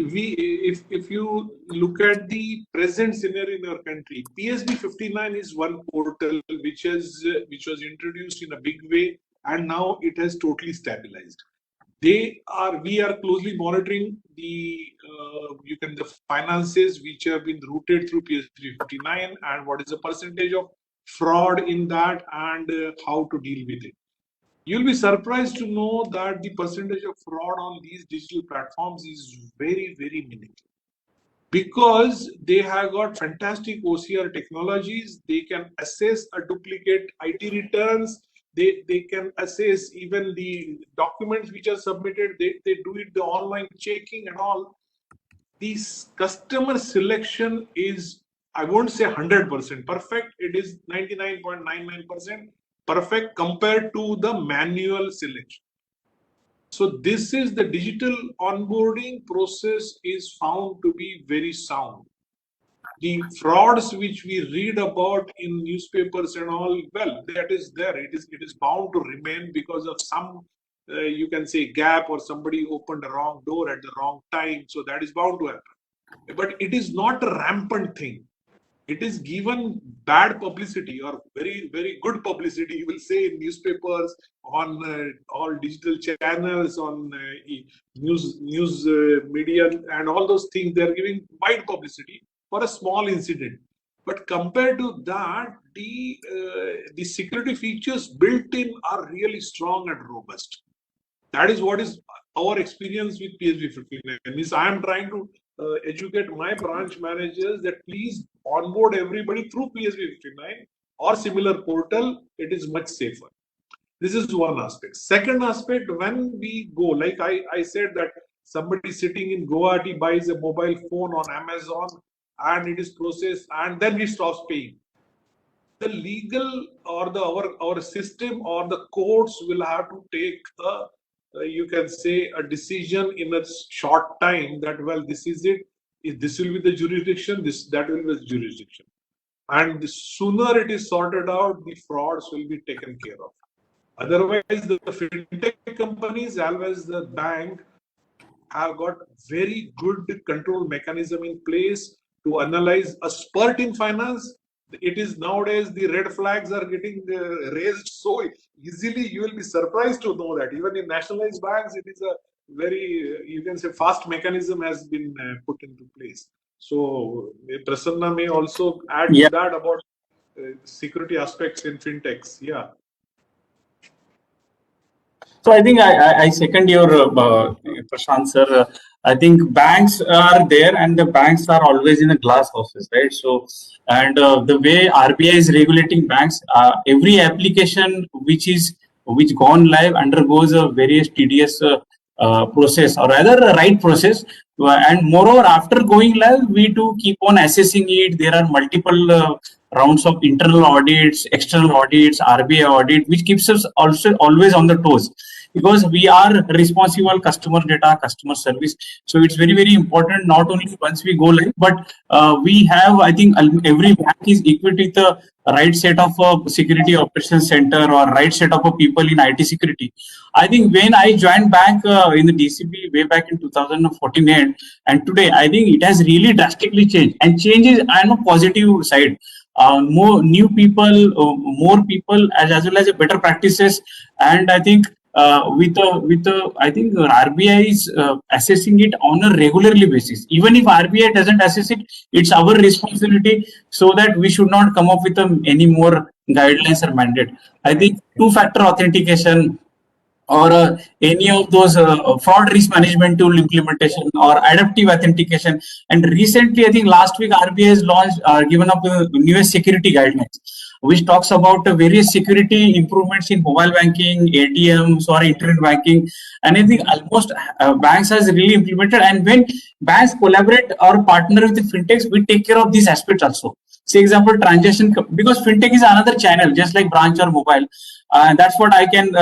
if you look at the present scenario in our country, PSB 59 is one portal which was introduced in a big way, and now it has totally stabilized. We are closely monitoring the finances which have been routed through PSB 59, and what is the percentage of fraud in that, and how to deal with it. You'll be surprised to know that the percentage of fraud on these digital platforms is very minimal, because they have got fantastic OCR technologies. They can assess a duplicate IT returns. They can assess even the documents which are submitted. They do it the online checking and all. This customer selection is, I won't say 100% perfect. It is 99.99% perfect compared to the manual selection. So this is the digital onboarding process is found to be very sound. The frauds which we read about in newspapers and all, well, that is there. It is bound to remain because of some, you can say, gap, or somebody opened a wrong door at the wrong time. So that is bound to happen. But it is not a rampant thing. It is given bad publicity or very good publicity, you will say, in newspapers, on all digital channels, on news media, and all those things. They are giving wide publicity for a small incident, but compared to that, the security features built in are really strong and robust. That is what is our experience with PSB 59. Means I am trying to educate my branch managers that please onboard everybody through PSB 59 or similar portal. It is much safer. This is one aspect. Second aspect, when we go, like I said, that somebody sitting in Guwahati buys a mobile phone on Amazon and it is processed, and then he stops paying. The legal or our system or the courts will have to take you can say, a decision in a short time, that, well, this is it. This will be the jurisdiction. That will be the jurisdiction. And the sooner it is sorted out, the frauds will be taken care of. Otherwise, the fintech companies, as well as the bank, have got very good control mechanism in place to analyze a spurt in finance. It is nowadays the red flags are getting raised so easily. You will be surprised to know that even in nationalized banks, it is a very, you can say, fast mechanism has been put into place. So Prasanna may also add Yeah. to that about security aspects in fintechs. Yeah. So I think I second your Prashant sir. I think banks are there, and the banks are always in a glass houses, right? So, and the way RBI is regulating banks, every application which gone live undergoes a various tedious process, or rather a right process. And moreover, after going live, we do keep on assessing it. There are multiple rounds of internal audits, external audits, RBI audit, which keeps us also always on the toes, because we are responsible customer data, customer service. So it's very, very important, not only once we go live, but we have, I think every bank is equipped with the right set of security operations center or right set of people in IT security. I think when I joined bank in the DCB way back in 2014 and today, I think it has really drastically changed, and change is on a positive side. More new people, more people, as well as a better practices, and I think I think RBI is assessing it on a regularly basis. Even if RBI doesn't assess it, it's our responsibility, so that we should not come up with any more guidelines or mandate. I think two-factor authentication or any of those fraud risk management tool implementation or adaptive authentication. And recently, I think last week, RBI has launched, given up newest security guidelines, which talks about various security improvements in mobile banking, ATMs, or internet banking. And I think almost banks has really implemented. And when banks collaborate or partner with the fintechs, we take care of these aspects also. Say example, transaction, because fintech is another channel, just like branch or mobile. And that's what I can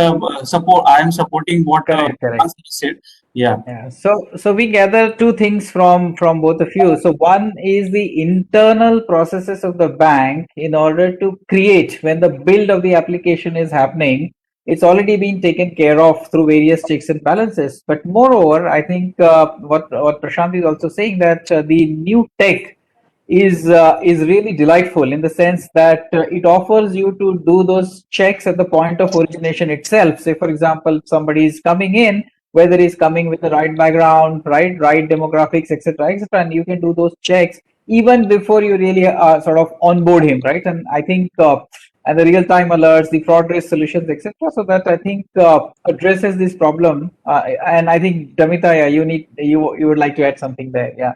support. I am supporting what Correct, correct. Prashant said. Yeah. Yeah. So we gather two things from both of you. So one is the internal processes of the bank in order to create, when the build of the application is happening, it's already been taken care of through various checks and balances. But moreover, I think what Prashant is also saying, that the new tech is really delightful in the sense that it offers you to do those checks at the point of origination itself. Say, for example, somebody is coming in, whether he's coming with the right background, right demographics, etc., etc., and you can do those checks even before you really sort of onboard him, right? And I think and the real-time alerts, the fraud risk solutions, etc., so that I think addresses this problem. And I think Damita, yeah, you would like to add something there, yeah.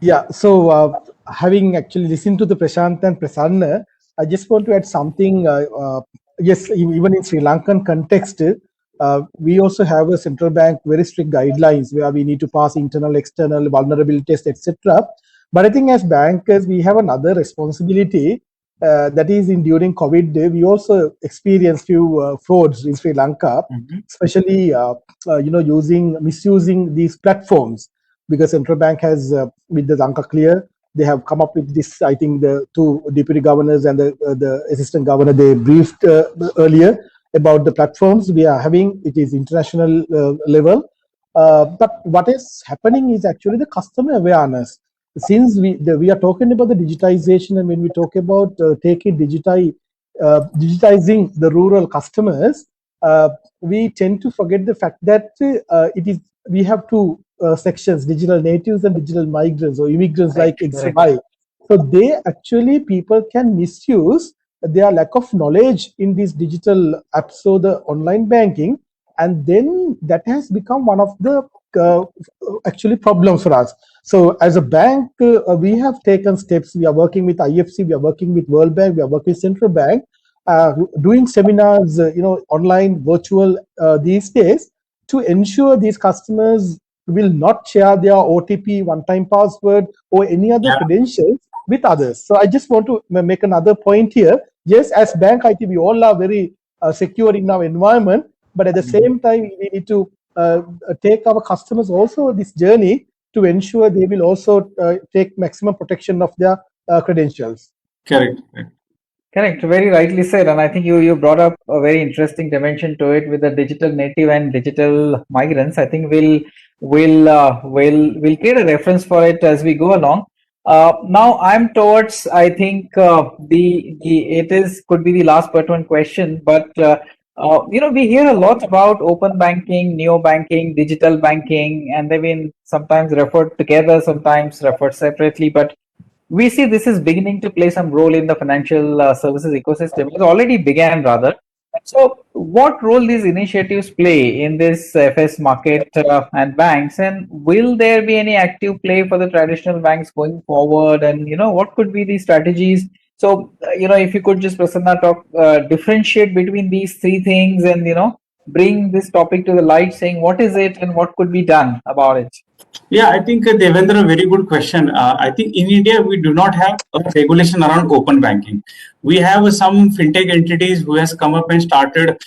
Yeah, so having actually listened to the Prashant and Prasanna, I just want to add something. Yes, even in Sri Lankan context, we also have a central bank very strict guidelines where we need to pass internal, external vulnerability tests, etc. But I think as bankers, we have another responsibility. That is, during COVID, we also experienced few frauds in Sri Lanka, especially misusing these platforms, because central bank has with the Lanka Clear, they have come up with this. I think the two deputy governors and the assistant governor, they briefed earlier about the platforms we are having. It is international level, but what is happening is actually the customer awareness. Since we are talking about the digitization, and when we talk about digitizing the rural customers, we tend to forget the fact that we have two sections: digital natives and digital migrants or immigrants, like XY. So people can misuse their lack of knowledge in these digital apps, so the online banking, and then that has become one of the actually problems for us. So as a bank, we have taken steps. We are working with IFC, we are working with World Bank, we are working with Central Bank, doing seminars, online, virtual these days, to ensure these customers will not share their OTP, one-time password, or any other credentials with others. So I just want to make another point here. Yes, as bank IT, we all are very secure in our environment, but at the same time, we need to take our customers also this journey to ensure they will also take maximum protection of their credentials. Correct. Correct. Very rightly said. And I think you brought up a very interesting dimension to it with the digital native and digital migrants. I think we'll create a reference for it as we go along. Now I'm towards, I think it could be the last pertinent question, but We hear a lot about open banking, neo banking, digital banking, and they've been sometimes referred together, sometimes referred separately. But we see this is beginning to play some role in the financial services ecosystem. It already began, rather. So, what role these initiatives play in this FS market and banks, and will there be any active play for the traditional banks going forward? And what could be the strategies? So, if you could just Prasanna talk, differentiate between these three things, and bring this topic to the light, saying what is it and what could be done about it. Yeah, I think Devendra, a very good question. I think in India we do not have a regulation around open banking. We have some fintech entities who has come up and started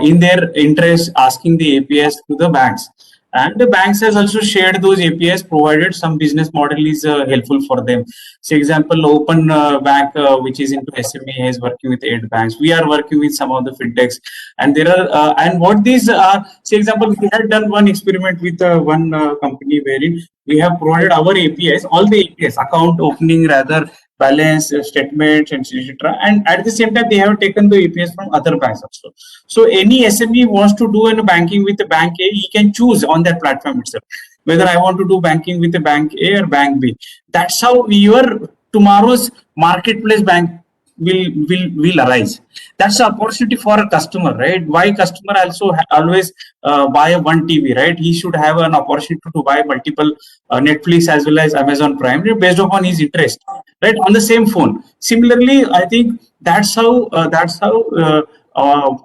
in their interest asking the APIs to the banks, and the banks has also shared those APIs provided some business model is helpful for them. Say example, Open Bank, which is into SME, is working with 8 banks. We are working with some of the fintechs, and there are and what these are. Say example, we had done one experiment with one company wherein we have provided our APIs, all the APIs, account opening, rather balance, statements, and etc. And at the same time, they have taken the APIs from other banks also. So any SME wants to do in banking with the bank A, he can choose on that platform itself whether I want to do banking with a bank A or bank B. That's how your tomorrow's marketplace bank will arise. That's the opportunity for a customer, right? Why customer also always buy a one TV, right? He should have an opportunity to buy multiple Netflix as well as Amazon Prime based upon his interest, right? On the same phone. Similarly, I think that's how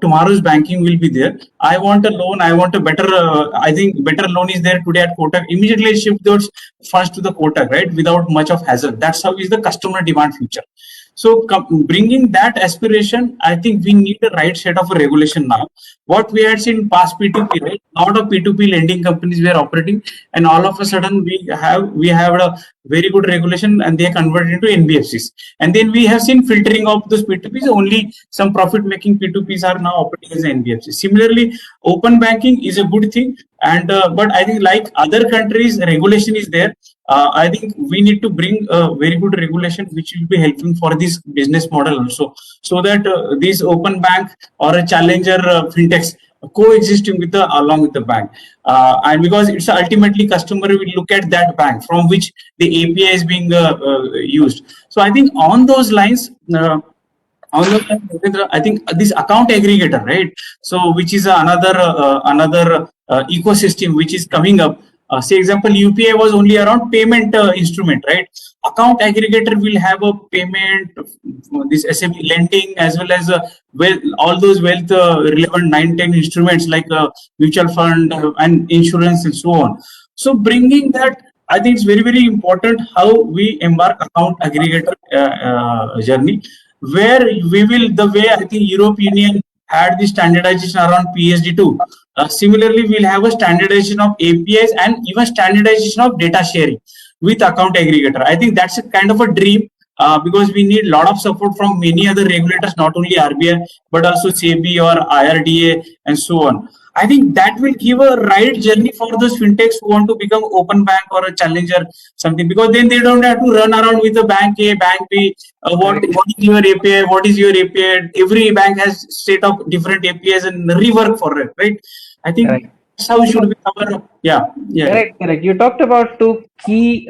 tomorrow's banking will be there. I want a loan. I want a better. I think better loan is there today at Kotak. Immediately shift those funds to the Kotak, right? Without much of hassle. That's how is the customer demand future. So bringing that aspiration, I think we need the right set of a regulation now. What we had seen past P2P, right? A lot of P2P lending companies were operating, and all of a sudden we have a very good regulation, and they are converted into NBFCs. And then we have seen filtering of those P2Ps. Only some profit-making P2Ps are now operating as NBFCs. Similarly, open banking is a good thing, and but I think like other countries, regulation is there. I think we need to bring a very good regulation which will be helping for this business model also, so that these open bank or a challenger fintechs coexisting with the along with the bank, and because it's ultimately customer will look at that bank from which the API is being used. So I think on those lines. I think this account aggregator, right? So which is another ecosystem which is coming up. Say example, UPI was only around payment instrument, right? Account aggregator will have a payment, this SME lending as well as all those wealth relevant 9-10 instruments like mutual fund and insurance and so on. So bringing that, I think it's very, very important how we embark account aggregator journey, where we will, the way I think European Union had the standardization around PSD2. Similarly, we'll have a standardization of APIs and even standardization of data sharing with account aggregator. I think that's a kind of a dream, because we need a lot of support from many other regulators, not only RBI, but also SEBI or IRDA and so on. I think that will give a right journey for those fintechs who want to become open bank or a challenger something, because then they don't have to run around with a bank A, bank B. What is your API? What is your API? Every bank has set of different APIs and rework for it, right? I think that's how should be our yeah. Correct. You talked about two key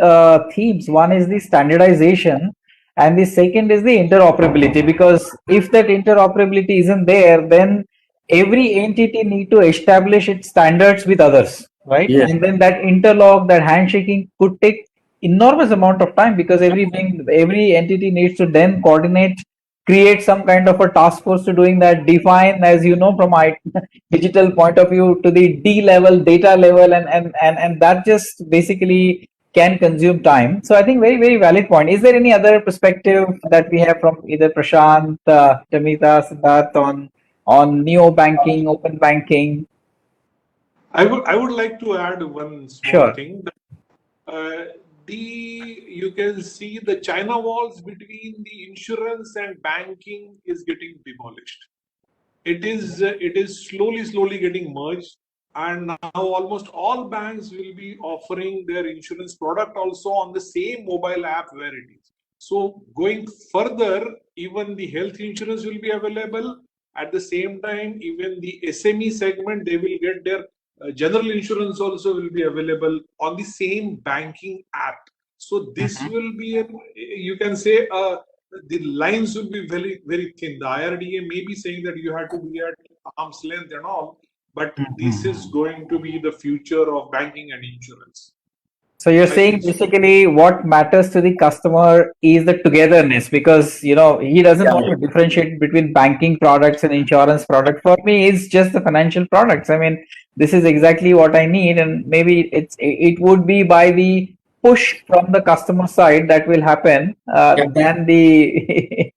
themes. One is the standardization, and the second is the interoperability. Because if that interoperability isn't there, then every entity need to establish its standards with others, right? Yes. And then that interlock, that handshaking could take enormous amount of time, because every entity needs to then coordinate, create some kind of a task force to doing that, define, as you know, from digital point of view to the D level, data level, and that just basically can consume time. So I think very, very valid point. Is there any other perspective that we have from either Prashant, Tamita, Siddharth on neo banking, open banking? I would like to add one small thing. You can see the China walls between the insurance and banking is getting demolished. It is slowly getting merged, and now almost all banks will be offering their insurance product also on the same mobile app where it is. So going further, even the health insurance will be available, At the same time, even the SME segment, they will get their general insurance also will be available on the same banking app. So this will be, you can say, the lines will be very, very thin. The IRDA may be saying that you have to be at arm's length and all, but this is going to be the future of banking and insurance. So you're I saying think so. basically what matters to the customer is the togetherness, because he doesn't want to differentiate between banking products and insurance product. For me, it's just the financial products. I mean, this is exactly what I need, and maybe it would be by the push from the customer side that will happen than the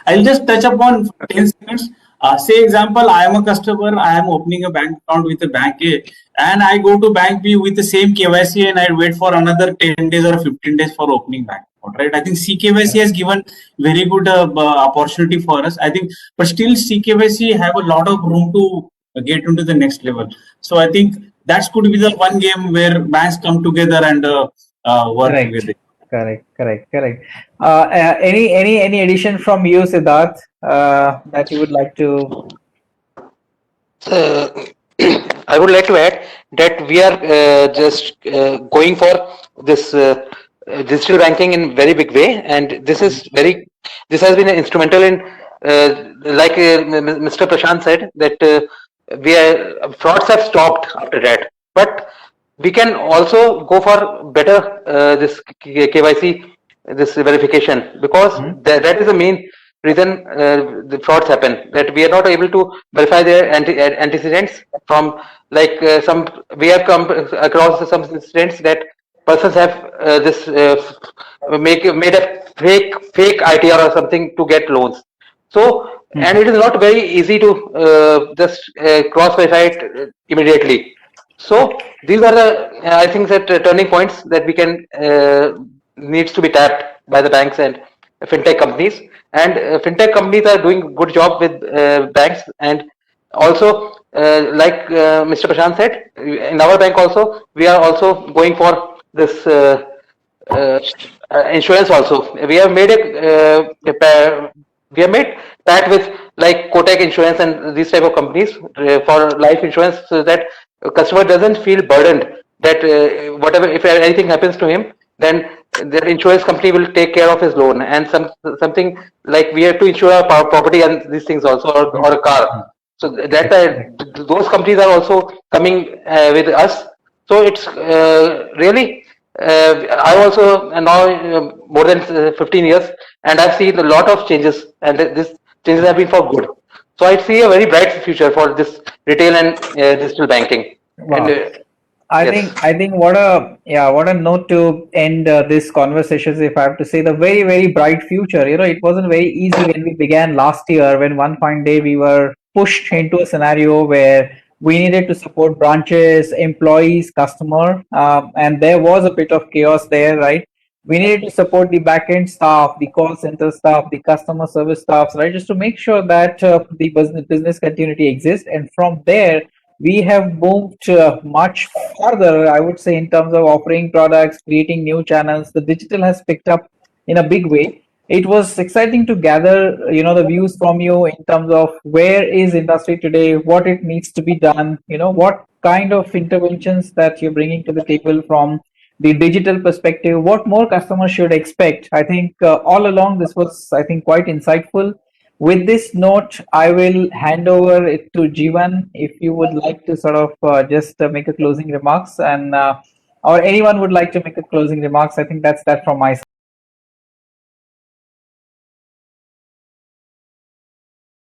I'll just touch upon for 10 seconds. Say example, I am a customer, I am opening a bank account with a bank A, and I go to bank B with the same KYC and I wait for another 10 days or 15 days for opening bank account, right? I think CKYC has given very good opportunity for us. I think, but still CKYC have a lot of room to get into the next level. So I think that could be the one game where banks come together and work Correct. together. Correct. Any addition from you, Siddharth, that you would like to? I would like to add that we are just going for this digital banking in very big way, and this has been instrumental in like Mr. Prashant said that frauds have stopped after that, but we can also go for better this KYC, this verification, because that is the main reason the frauds happen, that we are not able to verify their antecedents from we have come across some incidents that persons have made a fake ITR or something to get loans. So and it is not very easy to just cross verify it immediately. So these are the I think that turning points that we can needs to be tapped by the banks and fintech companies, and fintech companies are doing good job with banks, and also like Mr. Prashant said, in our bank also we are also going for this insurance also. We have made pact with like Kotak Insurance and these type of companies for life insurance, so that customer doesn't feel burdened that whatever, if anything happens to him, then the insurance company will take care of his loan, and something like we have to insure our property and these things also, or a car. So that those companies are also coming with us. So it's really I also now more than 15 years, and I've seen a lot of changes, and these changes have been for good. So I see a very bright future for this retail and digital banking. Wow. And, I yes. think what a note to end this conversation. If I have to say, the very, very bright future. It wasn't very easy when we began last year, when one fine day we were pushed into a scenario where we needed to support branches, employees, customer, and there was a bit of chaos there, right? We needed to support the back-end staff, the call center staff, the customer service staffs, right? Just to make sure that the business continuity exists. And from there, we have moved much further, I would say, in terms of offering products, creating new channels. The digital has picked up in a big way. It was exciting to gather, the views from you in terms of where is industry today, what it needs to be done, what kind of interventions that you're bringing to the table from the digital perspective, what more customers should expect. I think all along this was, I think, quite insightful. With this note, I will hand over it to Jeevan, if you would like to sort of just make a closing remarks, and or anyone would like to make a closing remarks. I think that's that from my side.